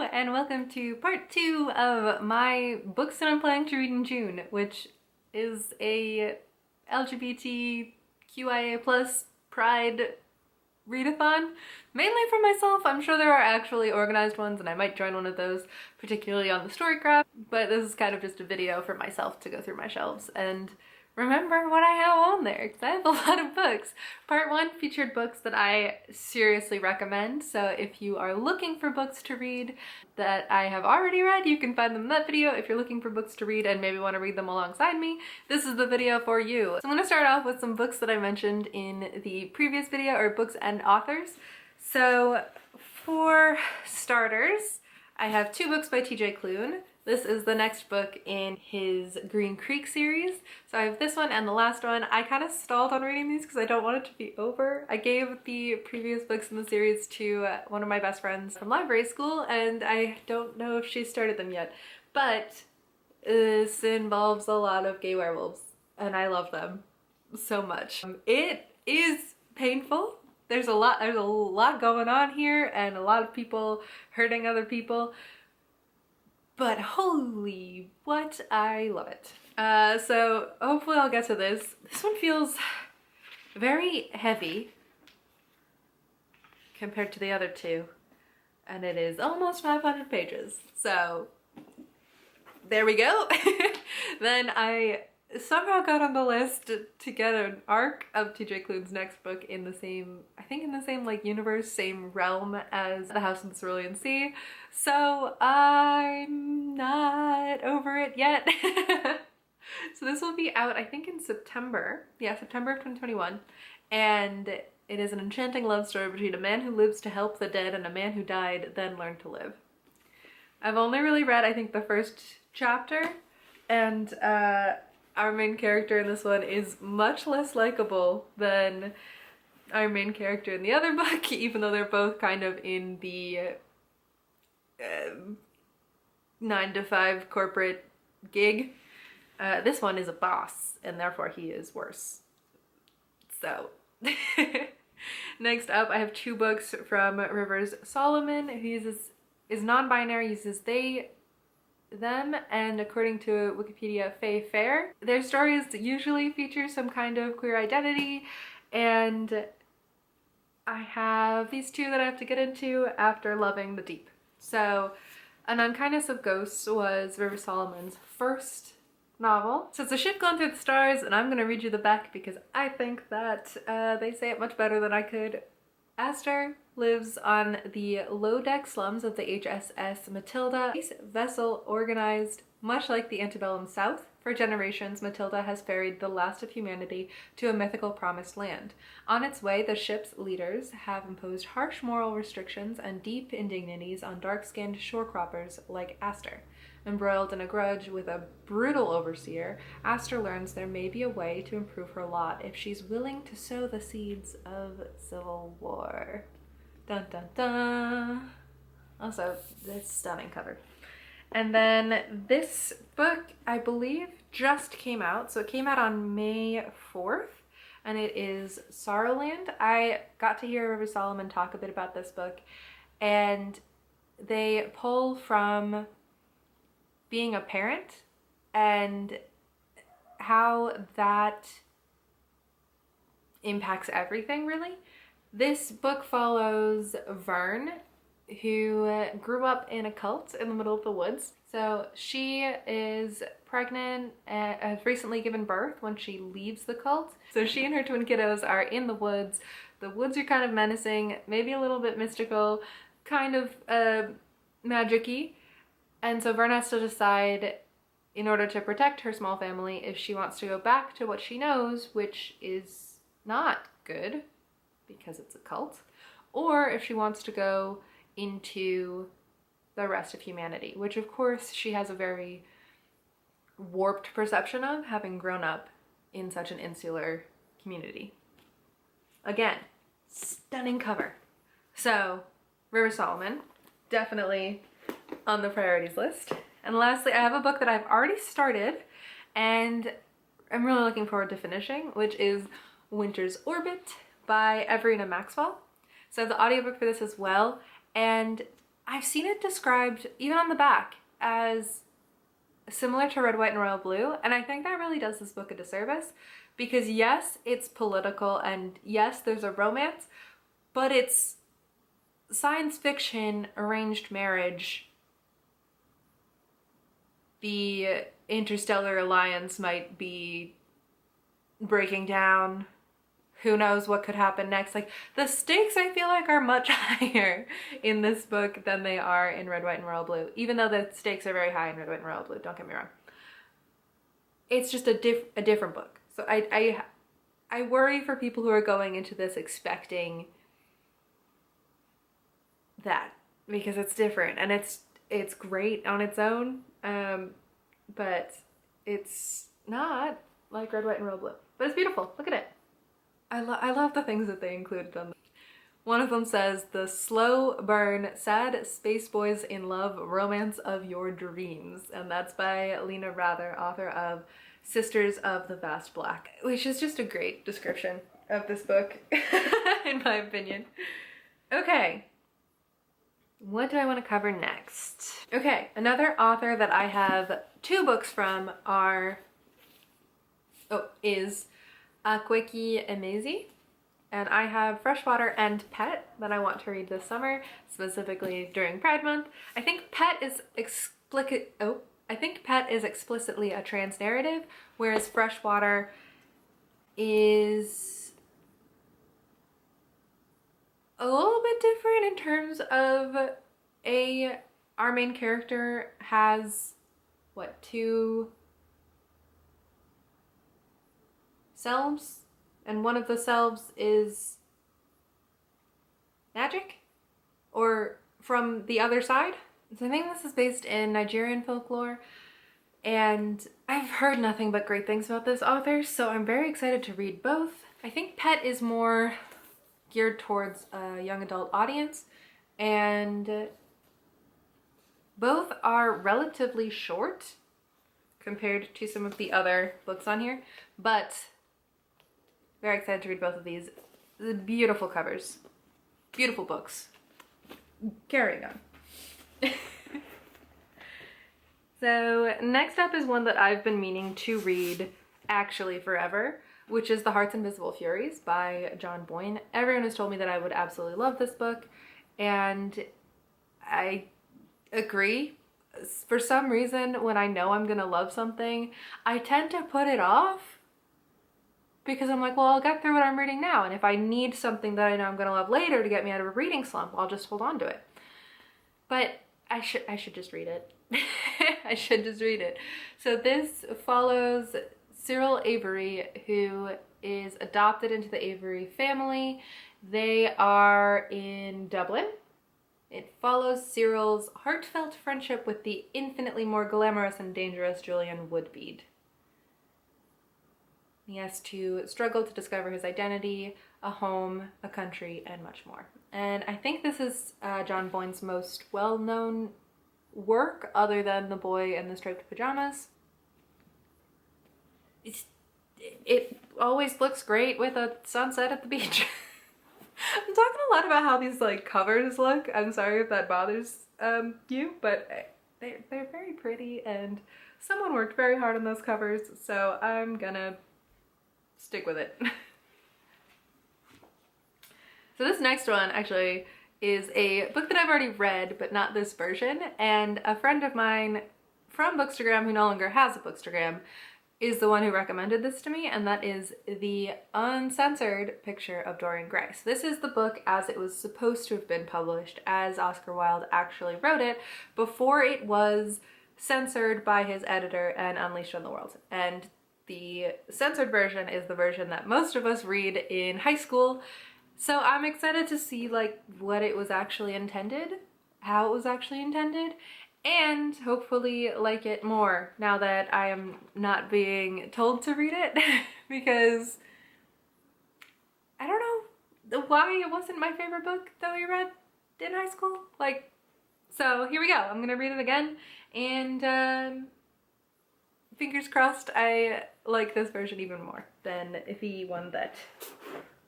and welcome to part 2 of my books that I'm planning to read in June, which is a LGBTQIA plus pride readathon. Mainly for myself. I'm sure there are actually organized ones and I might join one of those, particularly on the Storycraft, but this is kind of just a video for myself to go through my shelves and remember what I have on there, because I have a lot of books. Part 1 featured books that I seriously recommend, so if you are looking for books to read that I have already read, you can find them in that video. If you're looking for books to read and maybe want to read them alongside me, this is the video for you. So I'm going to start off with some books that I mentioned in the previous video, or books and authors. So for starters, I have 2 books by TJ Klune. This is the next book in his Green Creek series. So I have this one and the last one. I kind of stalled on reading these because I don't want it to be over. I gave the previous books in the series to one of my best friends from library school, and I don't know if she started them yet. But this involves a lot of gay werewolves, and I love them so much. It is painful. There's a lot going on here, and a lot of people hurting other people. But holy what, I love it. So hopefully I'll get to this. This one feels very heavy compared to the other two, and it is almost 500 pages. So there we go. Then I somehow got on the list to get an arc of TJ Klune's next book in the same, I think in the same like universe, same realm as The House in the Cerulean Sea. So I'm not over it yet. So this will be out, I think, in September. Yeah, September of 2021. And it is an enchanting love story between a man who lives to help the dead and a man who died, then learned to live. I've only really read, I think, the first chapter, and our main character in this one is much less likable than our main character in the other book, even though they're both kind of in the 9-to-5 corporate gig. This one is a boss, and therefore he is worse. So, next up I have 2 books from Rivers Solomon, who is non-binary, uses they, them, and according to Wikipedia, Fae Fair. Their stories usually feature some kind of queer identity, and I have these 2 that I have to get into after loving The Deep. So, An Unkindness of Ghosts was River Solomon's first novel. So it's a ship going through the stars, and I'm going to read you the back because I think that they say it much better than I could. Aster lives on the low-deck slums of the HSS Matilda. This vessel organized much like the antebellum South. For generations, Matilda has ferried the last of humanity to a mythical promised land. On its way, the ship's leaders have imposed harsh moral restrictions and deep indignities on dark-skinned shorecroppers like Aster. Embroiled in a grudge with a brutal overseer, Aster learns there may be a way to improve her lot if she's willing to sow the seeds of civil war. Dun dun dun! Also, this stunning cover. And then this book, I believe, just came out. So it came out on May 4th, and it is Sorrowland. I got to hear River Solomon talk a bit about this book, and they pull from being a parent and how that impacts everything, really. This book follows Vern, who grew up in a cult in the middle of the woods. So she is pregnant and has recently given birth when she leaves the cult. So she and her twin kiddos are in the woods. The woods are kind of menacing, maybe a little bit mystical, kind of magic-y. And so Vern has to decide, in order to protect her small family, if she wants to go back to what she knows, which is not good because it's a cult, or if she wants to go into the rest of humanity, which of course she has a very warped perception of, having grown up in such an insular community. Again, stunning cover. So, River Solomon, definitely on the priorities list. And lastly, I have a book that I've already started and I'm really looking forward to finishing, which is Winter's Orbit by Everina Maxwell. So I have the audiobook for this as well, and I've seen it described, even on the back, as similar to Red, White, and Royal Blue, and I think that really does this book a disservice, because yes, it's political, and yes, there's a romance, but it's science fiction, arranged marriage. The interstellar alliance might be breaking down. Who knows what could happen next? Like, the stakes, I feel like, are much higher in this book than they are in Red, White, and Royal Blue, even though the stakes are very high in Red, White, and Royal Blue, don't get me wrong. It's just a different book. So I worry for people who are going into this expecting that, because it's different, and it's great on its own, but it's not like Red, White, and Royal Blue. But it's beautiful. Look at it. I love the things that they included on. One of them says, "The slow burn, sad space boys in love romance of your dreams," and that's by Lena Rather, author of Sisters of the Vast Black, which is just a great description of this book, in my opinion. Okay. What do I want to cover next? Okay, another author that I have 2 books from is Akwaeke Emezi, and I have Freshwater and Pet that I want to read this summer, specifically during Pride Month. I think Pet is explicitly a trans narrative, whereas Freshwater is a little bit different in terms of our main character has, what, 2 selves, and one of the selves is magic, or from the other side. So I think this is based in Nigerian folklore, and I've heard nothing but great things about this author, so I'm very excited to read both. I think Pet is more geared towards a young adult audience, and both are relatively short compared to some of the other books on here, but very excited to read both of these. Beautiful covers, beautiful books. Carrying on. So next up is one that I've been meaning to read actually forever, which is The Heart's Invisible Furies by John Boyne. Everyone has told me that I would absolutely love this book, and I agree. For some reason, when I know I'm gonna love something, I tend to put it off, because I'm like, well, I'll get through what I'm reading now, and if I need something that I know I'm gonna love later to get me out of a reading slump, I'll just hold on to it. But I should just read it. I should just read it. So this follows Cyril Avery, who is adopted into the Avery family. They are in Dublin. It follows Cyril's heartfelt friendship with the infinitely more glamorous and dangerous Julian Woodbead. He has to struggle to discover his identity, a home, a country, and much more. And I think this is John Boyne's most well-known work, other than The Boy in the Striped Pajamas. It always looks great with a sunset at the beach. I'm talking a lot about how these like covers look. I'm sorry if that bothers you, but they're very pretty, and someone worked very hard on those covers, so I'm gonna stick with it. So this next one actually is a book that I've already read, but not this version, and a friend of mine from Bookstagram, who no longer has a Bookstagram, is the one who recommended this to me, and that is the Uncensored Picture of Dorian Gray. So this is the book as it was supposed to have been published, as Oscar Wilde actually wrote it, before it was censored by his editor and unleashed on the world. And the censored version is the version that most of us read in high school. So I'm excited to see like what it was actually intended, how it was actually intended, and hopefully like it more now that I am not being told to read it, because I don't know why it wasn't my favorite book that we read in high school. Like, so here we go. I'm gonna read it again, and fingers crossed I like this version even more than the one that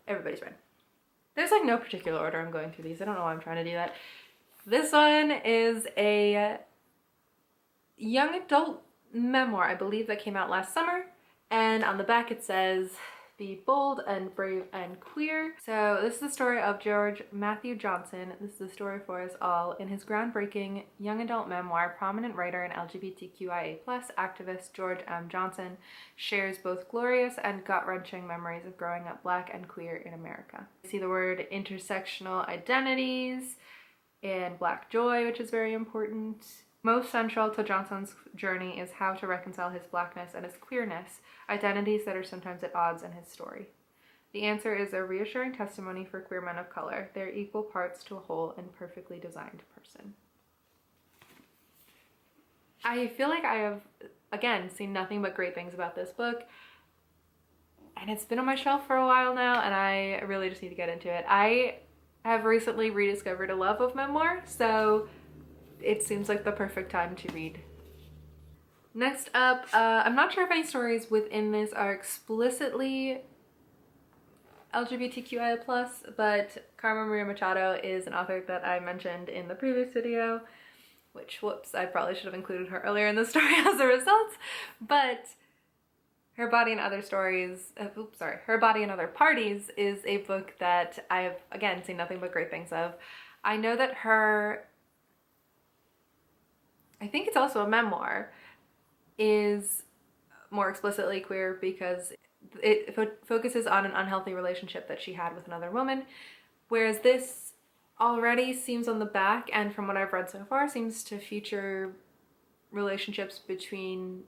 everybody's read. There's like no particular order I'm going through these. I don't know why I'm trying to do that. This one is a young adult memoir, I believe, that came out last summer. And on the back it says, "Be bold and brave and queer." So this is the story of George Matthew Johnson. This is the story for us all. In his groundbreaking young adult memoir, prominent writer and LGBTQIA+ activist George M. Johnson shares both glorious and gut-wrenching memories of growing up Black and queer in America. You see the word intersectional identities and Black joy, which is very important. Most central to Johnson's journey is how to reconcile his Blackness and his queerness, identities that are sometimes at odds in his story. The answer is a reassuring testimony for queer men of color. They're equal parts to a whole and perfectly designed person. I feel like I have, again, seen nothing but great things about this book. And it's been on my shelf for a while now, and I really just need to get into it. I have recently rediscovered a love of memoir, so it seems like the perfect time to read. Next up, I'm not sure if any stories within this are explicitly LGBTQIA+, but Carmen Maria Machado is an author that I mentioned in the previous video, which, whoops, I probably should have included her earlier in the story as a result, but Her Body and Other Stories, Her Body and Other Parties is a book that I have, again, seen nothing but great things of. I know that I think it's also a memoir, is more explicitly queer because it focuses on an unhealthy relationship that she had with another woman, whereas this already seems on the back, and from what I've read so far, seems to feature relationships between,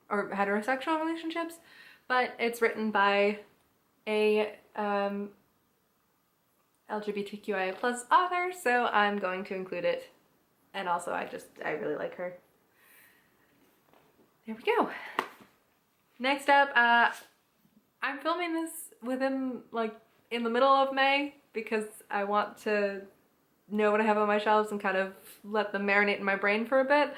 or heterosexual relationships, but it's written by a LGBTQIA+ author, so I'm going to include it. And also I really like her. There we go. Next up, I'm filming this within, like, in the middle of May because I want to know what I have on my shelves and kind of let them marinate in my brain for a bit.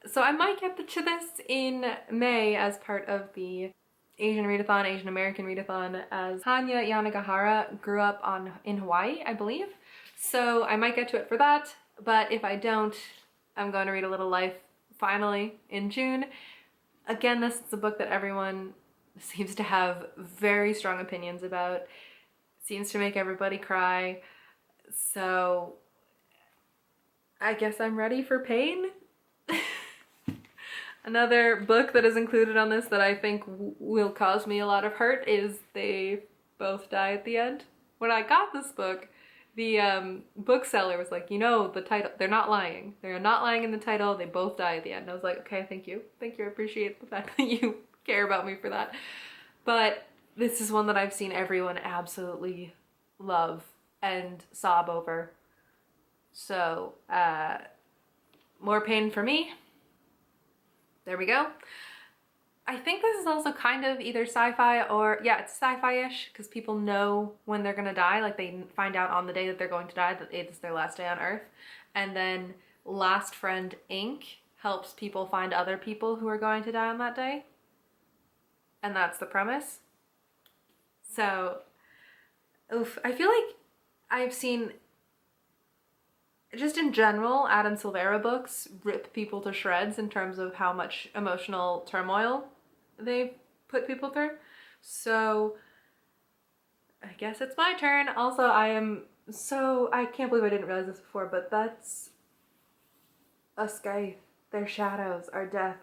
So I might get to this in May as part of the Asian Readathon, Asian American Readathon, as Hanya Yanagihara grew up in Hawaii, I believe. So I might get to it for that. But if I don't, I'm going to read A Little Life finally in June. Again, this is a book that everyone seems to have very strong opinions about. It seems to make everybody cry. So I guess I'm ready for pain. Another book that is included on this that I think will cause me a lot of hurt is They Both Die at the End. When I got this book, the bookseller was like, you know, the title, they're not lying. They're not lying in the title. They both die at the end. And I was like, okay, thank you. Thank you. I appreciate the fact that you care about me for that. But this is one that I've seen everyone absolutely love and sob over. So, more pain for me. There we go. I think this is also kind of either sci-fi or, yeah, it's sci-fi-ish because people know when they're gonna die. Like, they find out on the day that they're going to die that it is their last day on Earth. And then Last Friend Inc. helps people find other people who are going to die on that day. And that's the premise. So, oof, I feel like I've seen, just in general, Adam Silvera books rip people to shreds in terms of how much emotional turmoil they put people through. So I guess it's my turn. Also, I can't believe I didn't realize this before, but that's a scythe. Their shadows are death.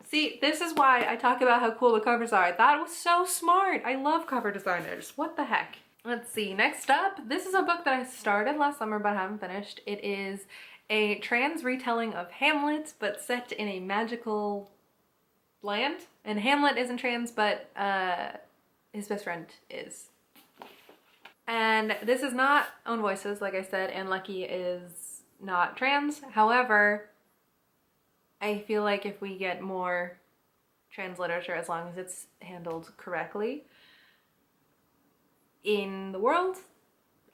See, this is why I talk about how cool the covers are. That was so smart. I love cover designers. What the heck? Let's see, next up, this is a book that I started last summer but haven't finished. It is a trans retelling of Hamlet, but set in a magical land. And Hamlet isn't trans, but his best friend is. And this is not Own Voices, like I said, and Lucky is not trans. However, I feel like if we get more trans literature, as long as it's handled correctly in the world,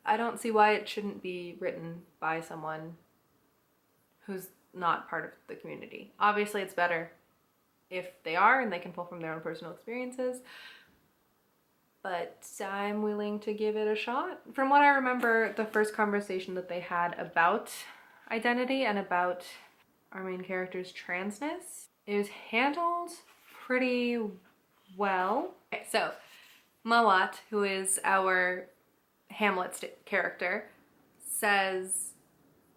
I don't see why it shouldn't be written by someone who's not part of the community. Obviously, it's better if they are and they can pull from their own personal experiences, but I'm willing to give it a shot. From what I remember, the first conversation that they had about identity and about our main character's transness. It was handled pretty well. Okay, so Mawat, who is our Hamlet character, says,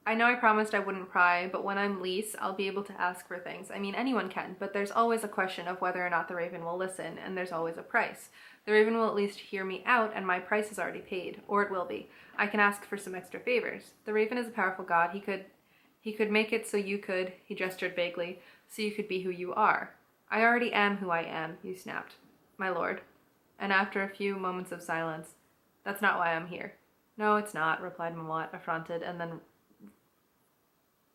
I know I promised I wouldn't pry, but when I'm Lys, I'll be able to ask for things. I mean, anyone can, but there's always a question of whether or not the Raven will listen, and there's always a price. The Raven will at least hear me out, and my price is already paid, or it will be. I can ask for some extra favors. The Raven is a powerful god. He could make it so you could, he gestured vaguely, so you could be who you are. I already am who I am, you snapped. My lord. And after a few moments of silence, that's not why I'm here. No, it's not, replied Mawat, affronted, and then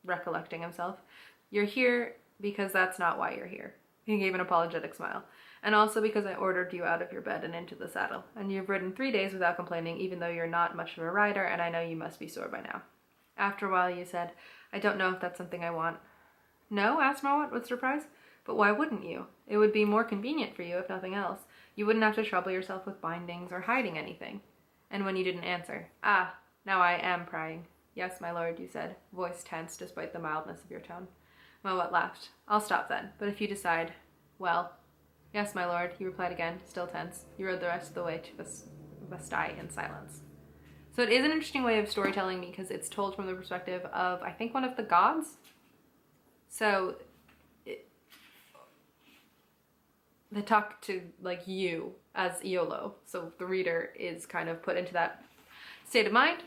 recollecting himself. You're here because that's not why you're here. He gave an apologetic smile. And also because I ordered you out of your bed and into the saddle. And you've ridden 3 days without complaining, even though you're not much of a rider, and I know you must be sore by now. After a while you said, I don't know if that's something I want. No? Asked Mawat with surprise. But why wouldn't you? It would be more convenient for you if nothing else. You wouldn't have to trouble yourself with bindings or hiding anything. And when you didn't answer, ah, now I am prying. Yes, my lord, you said, voice tense despite the mildness of your tone. Mawat laughed. I'll stop then, but if you decide, well, yes, my lord, he replied again, still tense. You rode the rest of the way to Vastai in silence. So it is an interesting way of storytelling because it's told from the perspective of, I think, one of the gods. So they talk to, like, you as Iolo. So the reader is kind of put into that state of mind.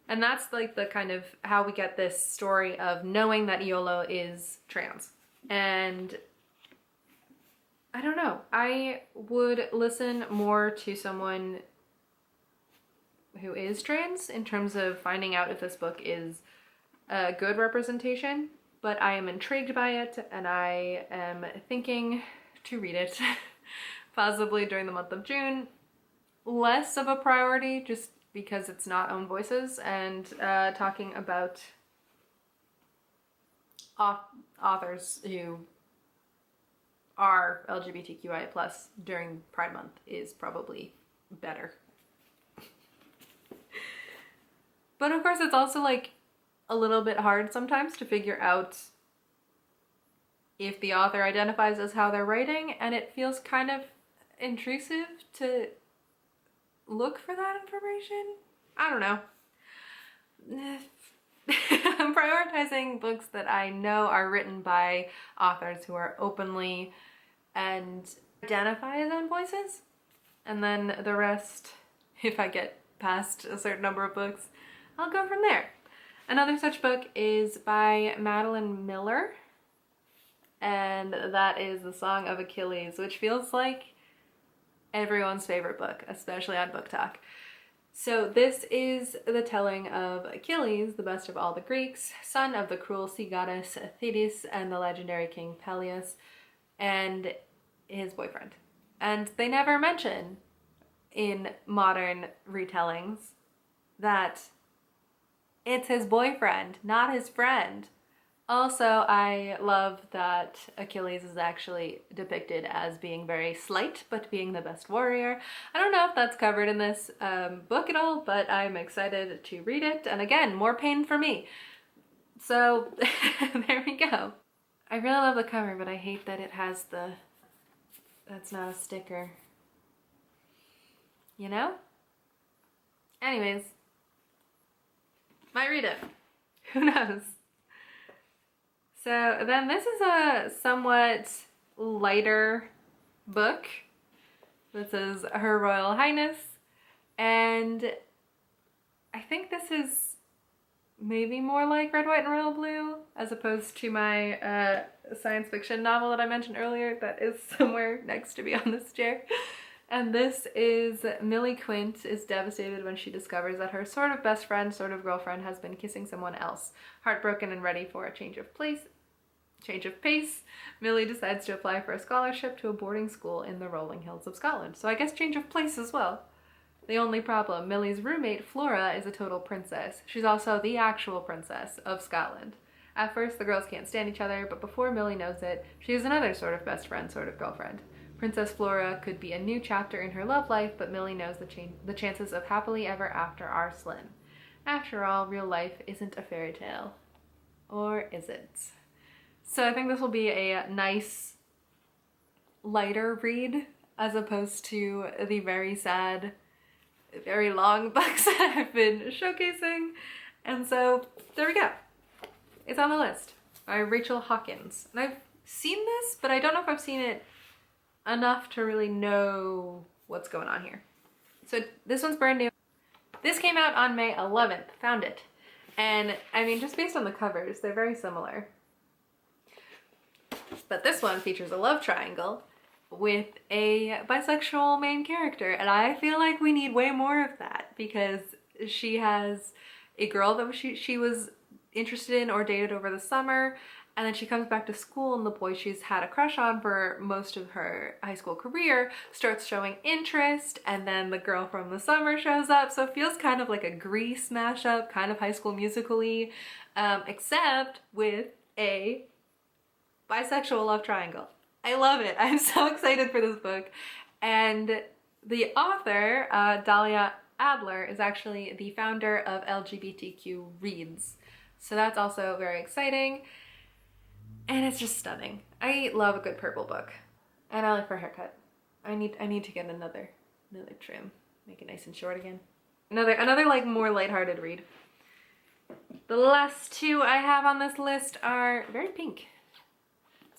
And that's like the kind of how we get this story of knowing that Iolo is trans. And I don't know, I would listen more to someone who is trans in terms of finding out if this book is a good representation, but I am intrigued by it and I am thinking to read it possibly during the month of June. Less of a priority just because it's not own voices and talking about authors who are LGBTQIA+ during Pride Month is probably better. But of course it's also like a little bit hard sometimes to figure out if the author identifies as how they're writing, and it feels kind of intrusive to look for that information. I don't know. I'm prioritizing books that I know are written by authors who are openly and identify as own voices. And then the rest, if I get past a certain number of books, I'll go from there. Another such book is by Madeline Miller, and that is The Song of Achilles, which feels like everyone's favorite book, especially on Book Talk. So this is the telling of Achilles, the best of all the Greeks, son of the cruel sea goddess Thetis and the legendary king Peleus, and his boyfriend. And they never mention in modern retellings that it's his boyfriend, not his friend. Also, I love that Achilles is actually depicted as being very slight, but being the best warrior. I don't know if that's covered in this book at all, but I'm excited to read it. And again, more pain for me. So there we go. I really love the cover, but I hate that it has the, that's not a sticker. You know? Anyways, might read it. Who knows? So then this is a somewhat lighter book. This is Her Royal Highness, and I think this is maybe more like Red, White, and Royal Blue as opposed to my science fiction novel that I mentioned earlier that is somewhere next to me on this chair. And this is Millie Quint is devastated when she discovers that her sort of best friend, sort of girlfriend has been kissing someone else. Heartbroken and ready for a change of pace, Millie decides to apply for a scholarship to a boarding school in the rolling hills of Scotland. So I guess change of place as well. The only problem, Millie's roommate, Flora, is a total princess. She's also the actual princess of Scotland. At first, the girls can't stand each other, but before Millie knows it, she has another sort of best friend, sort of girlfriend. Princess Flora could be a new chapter in her love life, but Millie knows the chances of happily ever after are slim. After all, real life isn't a fairy tale. Or is it? So I think this will be a nice, lighter read as opposed to the very sad, very long books that I've been showcasing. And so there we go. It's on the list by Rachel Hawkins. And I've seen this, but I don't know if I've seen it enough to really know what's going on here. So this one's brand new. This came out on May 11th, found it. And I mean, just based on the covers, they're very similar. But this one features a love triangle with a bisexual main character. And I feel like we need way more of that because she has a girl that she was interested in or dated over the summer. And then she comes back to school and the boy she's had a crush on for most of her high school career starts showing interest, and then the girl from the summer shows up. So it feels kind of like a Grease mashup, kind of High School Musical-y, except with a bisexual love triangle. I love it. I'm so excited for this book. And the author, Dahlia Adler, is actually the founder of LGBTQ Reads. So that's also very exciting. And it's just stunning. I love a good purple book. And I like her haircut. I need to get another trim. Make it nice and short again. Another like more lighthearted read. The last two I have on this list are very pink.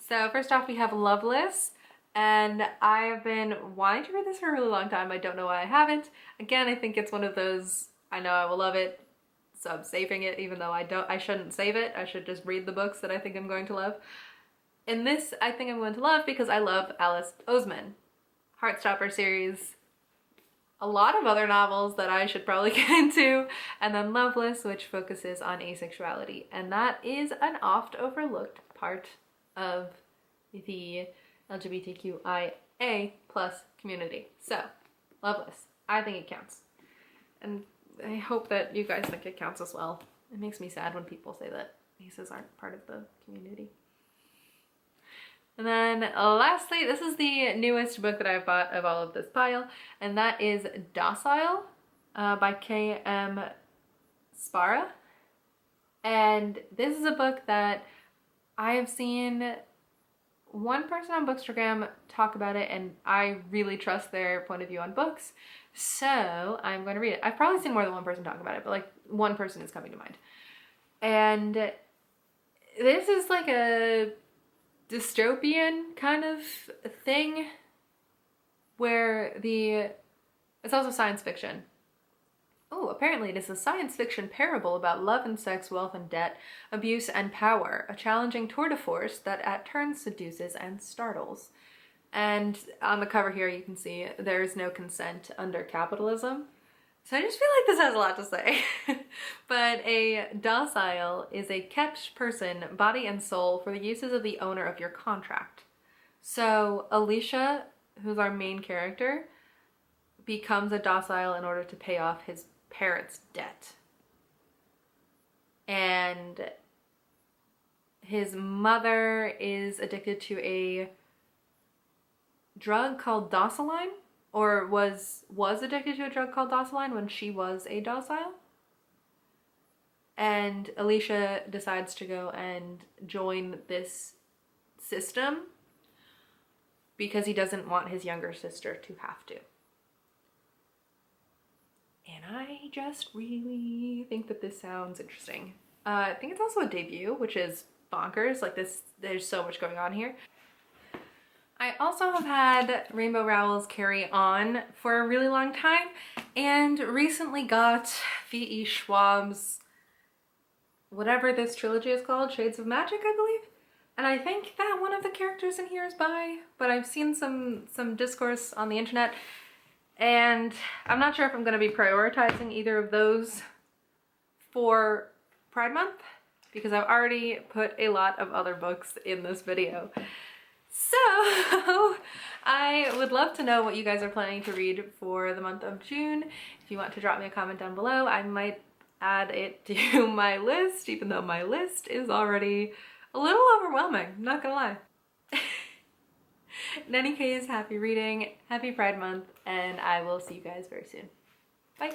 So first off we have Loveless. And I have been wanting to read this for a really long time. I don't know why I haven't. Again, I think it's one of those, I know I will love it, so I'm saving it, even though I shouldn't save it. I should just read the books that I think I'm going to love. And this I think I'm going to love because I love Alice Oseman. Heartstopper series, a lot of other novels that I should probably get into, and then Loveless, which focuses on asexuality. And that is an oft overlooked part of the LGBTQIA plus community. So, Loveless. I think it counts. And I hope that you guys think it counts as well. It makes me sad when people say that aces aren't part of the community. And then lastly, this is the newest book that I've bought of all of this pile, and that is Docile by K.M. Spara. And this is a book that I have seen one person on Bookstagram talk about it, and I really trust their point of view on books. So I'm going to read it. I've probably seen more than one person talk about it, but like one person is coming to mind. And this is like a dystopian kind of thing where it's also science fiction. Oh, apparently it is a science fiction parable about love and sex, wealth and debt, abuse and power, a challenging tour de force that at turns seduces and startles. And on the cover here you can see there is no consent under capitalism. So I just feel like this has a lot to say. But a docile is a kept person, body and soul, for the uses of the owner of your contract. So Alicia, who's our main character, becomes a docile in order to pay off his parents' debt. And his mother is addicted to a drug called Dociline, or was addicted to a drug called Dociline when she was a docile. And Alicia decides to go and join this system because he doesn't want his younger sister to have to. And I just really think that this sounds interesting. I think it's also a debut, which is bonkers. Like this, there's so much going on here. I also have had Rainbow Rowell's Carry On for a really long time, and recently got V.E. Schwab's, whatever this trilogy is called, Shades of Magic, I believe. And I think that one of the characters in here is bi, but I've seen some discourse on the internet, and I'm not sure if I'm going to be prioritizing either of those for Pride Month, because I've already put a lot of other books in this video. So I would love to know what you guys are planning to read for the month of June. If you want to drop me a comment down below, I might add it to my list, even though my list is already a little overwhelming, I'm not gonna lie. In any case, happy reading, happy Pride Month, and I will see you guys very soon. Bye!